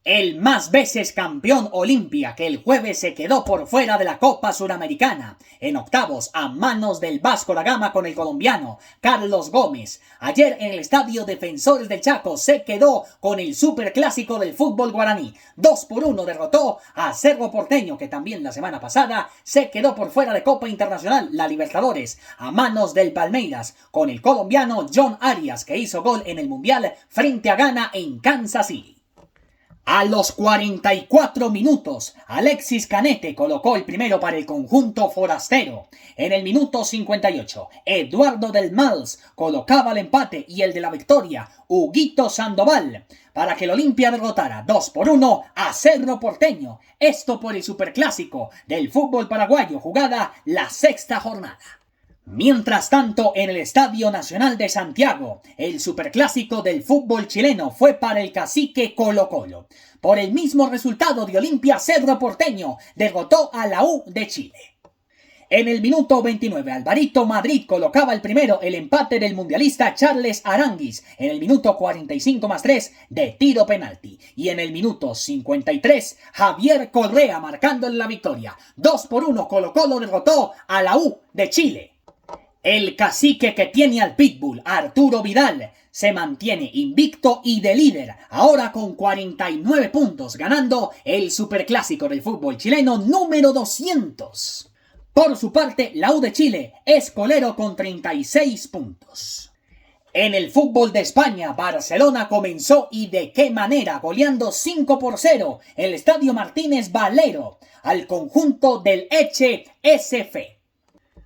El más veces campeón Olimpia, que el jueves se quedó por fuera de la Copa Suramericana, en octavos a manos del Vasco da Gama con el colombiano Carlos Gómez. Ayer en el Estadio Defensores del Chaco se quedó con el superclásico del fútbol guaraní. 2-1 derrotó a Cerro Porteño, que también la semana pasada se quedó por fuera de Copa Internacional, la Libertadores, a manos del Palmeiras, con el colombiano John Arias, que hizo gol en el Mundial frente a Ghana en Kansas City. A los 44 minutos, Alexis Canete colocó el primero para el conjunto forastero. En el minuto 58, Eduardo del Mals colocaba el empate y el de la victoria, Huguito Sandoval, para que el Olimpia derrotara 2-1 a Cerro Porteño. Esto por el superclásico del fútbol paraguayo, jugada la sexta jornada. Mientras tanto, en el Estadio Nacional de Santiago, el superclásico del fútbol chileno fue para el cacique Colo-Colo. Por el mismo resultado de Olimpia, Cerro Porteño derrotó a la U de Chile. En el minuto 29, Alvarito Madrid colocaba el primero, el empate del mundialista Charles Aranguis. En el minuto 45+3 de tiro penalti. Y en el minuto 53, Javier Correa marcando la victoria. 2-1, Colo-Colo derrotó a la U de Chile. El cacique que tiene al pitbull, Arturo Vidal, se mantiene invicto y de líder, ahora con 49 puntos, ganando el superclásico del fútbol chileno número 200. Por su parte, la U de Chile es colero con 36 puntos. En el fútbol de España, Barcelona comenzó y de qué manera, goleando 5-0 en el Estadio Martínez Valero al conjunto del Elche SF.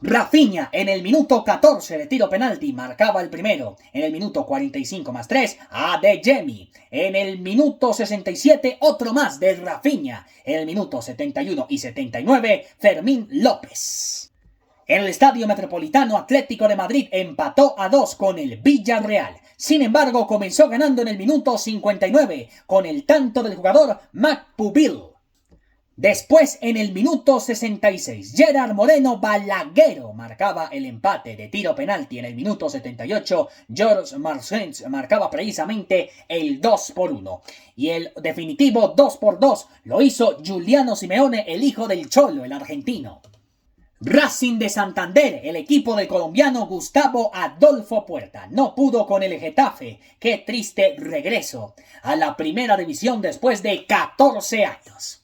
Rafinha en el minuto 14 de tiro penalti marcaba el primero. En el minuto 45+3 Adeyemi. En el minuto 67 otro más de Rafinha. En el minuto 71 y 79 Fermín López. En el Estadio Metropolitano, Atlético de Madrid empató a 2 con el Villarreal. Sin embargo, comenzó ganando en el minuto 59 con el tanto del jugador Macpubil. Después, en el minuto 66, Gerard Moreno Balaguero marcaba el empate de tiro penalti. En el minuto 78, George Marcens marcaba precisamente el 2-1. Y el definitivo 2-2 lo hizo Giuliano Simeone, el hijo del Cholo, el argentino. Racing de Santander, el equipo del colombiano Gustavo Adolfo Puerta, no pudo con el Getafe. Qué triste regreso a la primera división después de 14 años.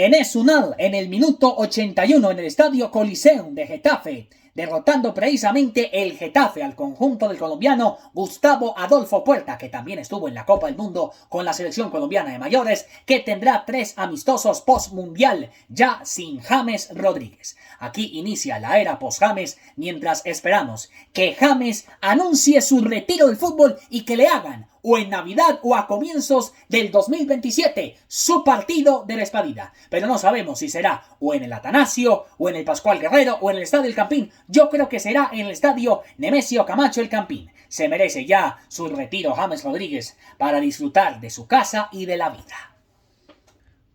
Enes Unal en el minuto 81 en el Estadio Coliseum de Getafe, derrotando precisamente el Getafe al conjunto del colombiano Gustavo Adolfo Puerta, que también estuvo en la Copa del Mundo con la selección colombiana de mayores, que tendrá 3 amistosos post-mundial ya sin James Rodríguez. Aquí inicia la era post-James mientras esperamos que James anuncie su retiro del fútbol y que le hagan o en Navidad o a comienzos del 2027 su partido de despedida. Pero no sabemos si será o en el Atanasio, o en el Pascual Guerrero, o en el Estadio El Campín. Yo creo que será en el Estadio Nemesio Camacho El Campín. Se merece ya su retiro James Rodríguez para disfrutar de su casa y de la vida.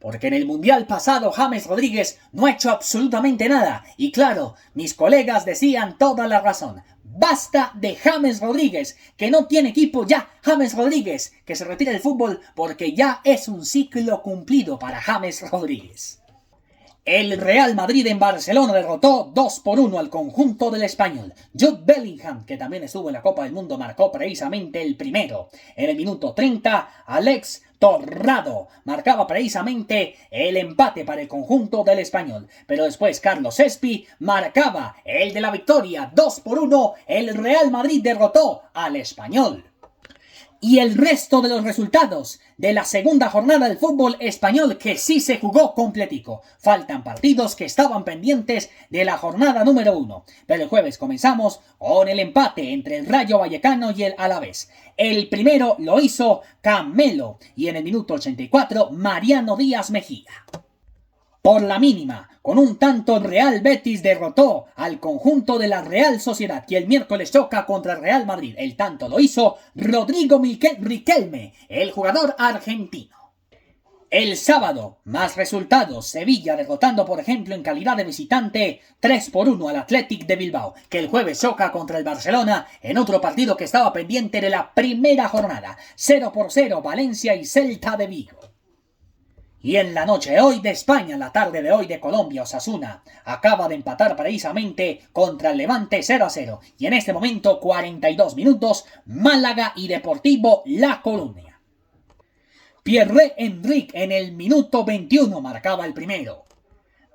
Porque en el Mundial pasado James Rodríguez no ha hecho absolutamente nada. Y claro, mis colegas decían toda la razón. Basta de James Rodríguez, que no tiene equipo ya. James Rodríguez, que se retira del fútbol porque ya es un ciclo cumplido para James Rodríguez. El Real Madrid en Barcelona derrotó 2-1 al conjunto del Español. Jude Bellingham, que también estuvo en la Copa del Mundo, marcó precisamente el primero. En el minuto 30, Alex Torrado marcaba precisamente el empate para el conjunto del Español. Pero después Carlos Espi marcaba el de la victoria. 2-1, el Real Madrid derrotó al Español. Y el resto de los resultados de la segunda jornada del fútbol español, que sí se jugó completico. Faltan partidos que estaban pendientes de la jornada número 1. Pero el jueves comenzamos con el empate entre el Rayo Vallecano y el Alavés. El primero lo hizo Camelo y en el minuto 84 Mariano Díaz Mejía. Por la mínima, con un tanto Real Betis derrotó al conjunto de la Real Sociedad, que el miércoles choca contra el Real Madrid. El tanto lo hizo Rodrigo Riquelme, el jugador argentino. El sábado, más resultados. Sevilla derrotando, por ejemplo, en calidad de visitante 3-1 al Athletic de Bilbao, que el jueves choca contra el Barcelona en otro partido que estaba pendiente de la primera jornada. 0-0 Valencia y Celta de Vigo. Y en la noche de hoy de España, la tarde de hoy de Colombia, Osasuna acaba de empatar precisamente contra el Levante 0-0. Y en este momento, 42 minutos, Málaga y Deportivo La Coruña. Pierre-Emerick en el minuto 21 marcaba el primero.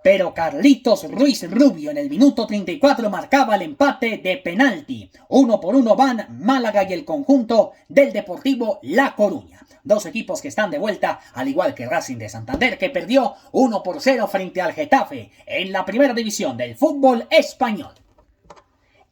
Pero Carlitos Ruiz Rubio en el minuto 34 marcaba el empate de penalti. 1-1 van Málaga y el conjunto del Deportivo La Coruña. Dos equipos que están de vuelta, al igual que Racing de Santander, que perdió 1-0 frente al Getafe en la primera división del fútbol español.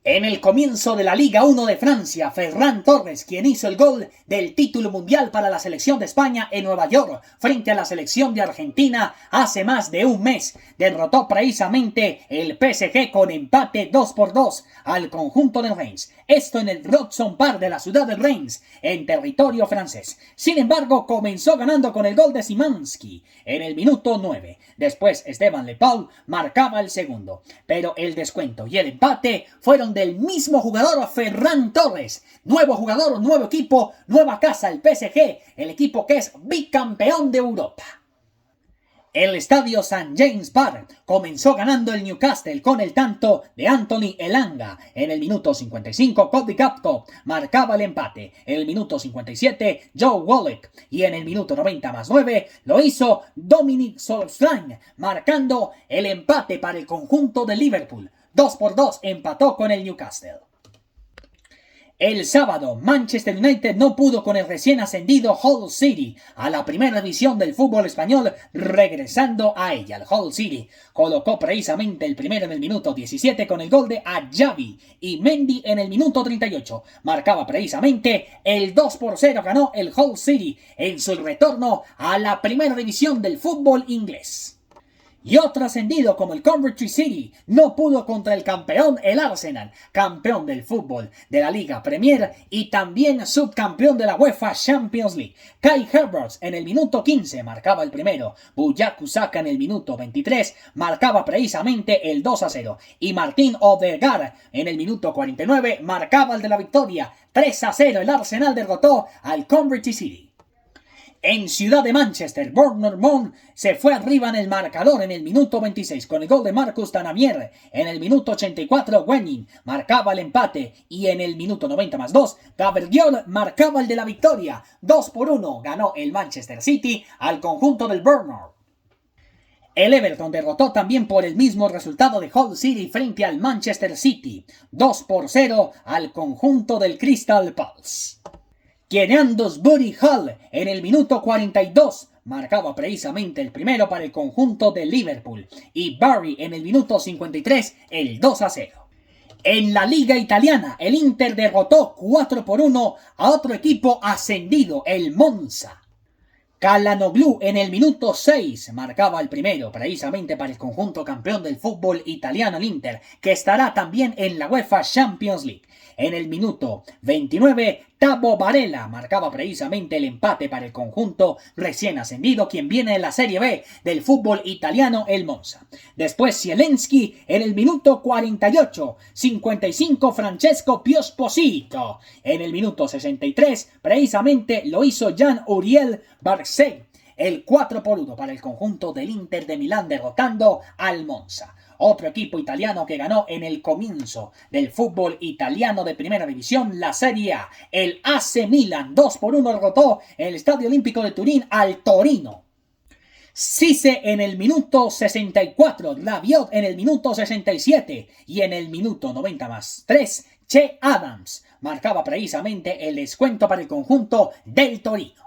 En el comienzo de la Liga 1 de Francia, Ferran Torres, quien hizo el gol del título mundial para la selección de España en Nueva York frente a la selección de Argentina hace más de un mes, derrotó precisamente el PSG con empate 2-2 al conjunto de Reims. Esto en el Roxon Park de la ciudad de Reims, en territorio francés. Sin embargo, comenzó ganando con el gol de Szymanski en el minuto 9. Después, Esteban Lepaul marcaba el segundo. Pero el descuento y el empate fueron del mismo jugador, Ferran Torres. Nuevo jugador, nuevo equipo, nueva casa, el PSG, el equipo que es bicampeón de Europa. El estadio St. James Park comenzó ganando el Newcastle con el tanto de Anthony Elanga. En el minuto 55, Cody Gakpo marcaba el empate. En el minuto 57, Joe Wallach. Y en el minuto 90+9 lo hizo Dominic Solskjaer, marcando el empate para el conjunto de Liverpool. 2-2 empató con el Newcastle. El sábado, Manchester United no pudo con el recién ascendido Hull City a la primera división del fútbol español, regresando a ella. El Hull City colocó precisamente el primero en el minuto 17 con el gol de Adjavi y Mendy en el minuto 38. Marcaba precisamente el 2-0, ganó el Hull City en su retorno a la primera división del fútbol inglés. Y otro ascendido como el Coventry City no pudo contra el campeón, el Arsenal, campeón del fútbol de la Liga Premier y también subcampeón de la UEFA Champions League. Kai Havertz en el minuto 15 marcaba el primero, Bukayo Saka en el minuto 23 marcaba precisamente el 2-0 y Martin Odegaard en el minuto 49 marcaba el de la victoria. 3-0 el Arsenal derrotó al Coventry City. En Ciudad de Manchester, Bournemouth se fue arriba en el marcador en el minuto 26 con el gol de Marcus Tanamier. En el minuto 84, Wenning marcaba el empate y en el minuto 90+2, Gabriel marcaba el de la victoria. 2-1 ganó el Manchester City al conjunto del Bournemouth. El Everton derrotó también por el mismo resultado de Hull City frente al Manchester City. 2-0 al conjunto del Crystal Palace. Kieran Dewsbury Hall en el minuto 42 marcaba precisamente el primero para el conjunto de Liverpool y Barry en el minuto 53 el 2-0. En la Liga Italiana, el Inter derrotó 4-1 a otro equipo ascendido, el Monza. Calhanoglu en el minuto 6 marcaba el primero precisamente para el conjunto campeón del fútbol italiano, el Inter, que estará también en la UEFA Champions League. En el minuto 29, Tabo Barella marcaba precisamente el empate para el conjunto recién ascendido, quien viene de la Serie B del fútbol italiano, el Monza. Después Zielinski en el minuto 48, 55 Francesco Piosposito. En el minuto 63, precisamente lo hizo Jan-Uriel Barcet, el 4-1 para el conjunto del Inter de Milán, derrotando al Monza. Otro equipo italiano que ganó en el comienzo del fútbol italiano de primera división, la Serie A. El AC Milan 2-1 derrotó en el Estadio Olímpico de Turín al Torino. Cisse en el minuto 64, Rabiot en el minuto 67 y en el minuto 90+3, Che Adams marcaba precisamente el descuento para el conjunto del Torino.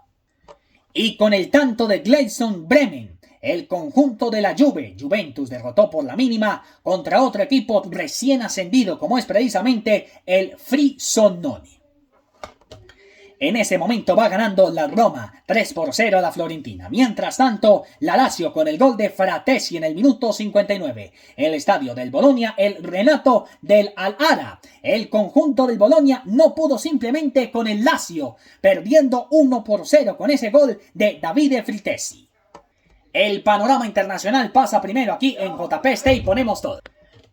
Y con el tanto de Gleison Bremen, el conjunto de la Juventus derrotó por la mínima contra otro equipo recién ascendido como es precisamente el Frosinone. En ese momento va ganando la Roma 3-0 a la Fiorentina. Mientras tanto, la Lazio con el gol de Fratesi en el minuto 59. El estadio del Bologna, el Renato del Al-Ara. El conjunto del Bologna no pudo simplemente con el Lazio, perdiendo 1-0 con ese gol de Davide Fratesi. El panorama internacional pasa primero aquí en JP Stay, ponemos todo.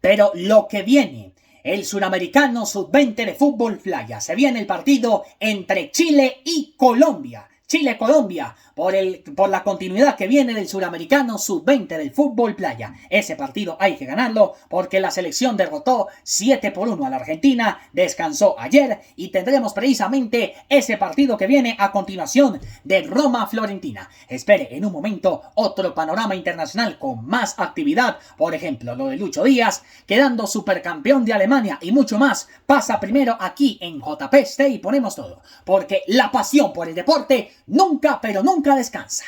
Pero lo que viene, el Suramericano Sub-20 de fútbol playa. Se viene el partido entre Chile y Colombia. Chile-Colombia, por la continuidad que viene del Suramericano Sub-20 del fútbol playa. Ese partido hay que ganarlo porque la selección derrotó 7-1 a la Argentina, descansó ayer y tendremos precisamente ese partido que viene a continuación de Roma-Florentina. Espere en un momento otro panorama internacional con más actividad, por ejemplo lo de Lucho Díaz, quedando supercampeón de Alemania y mucho más. Pasa primero aquí en JP Stay y ponemos todo, porque la pasión por el deporte nunca, pero nunca descansa.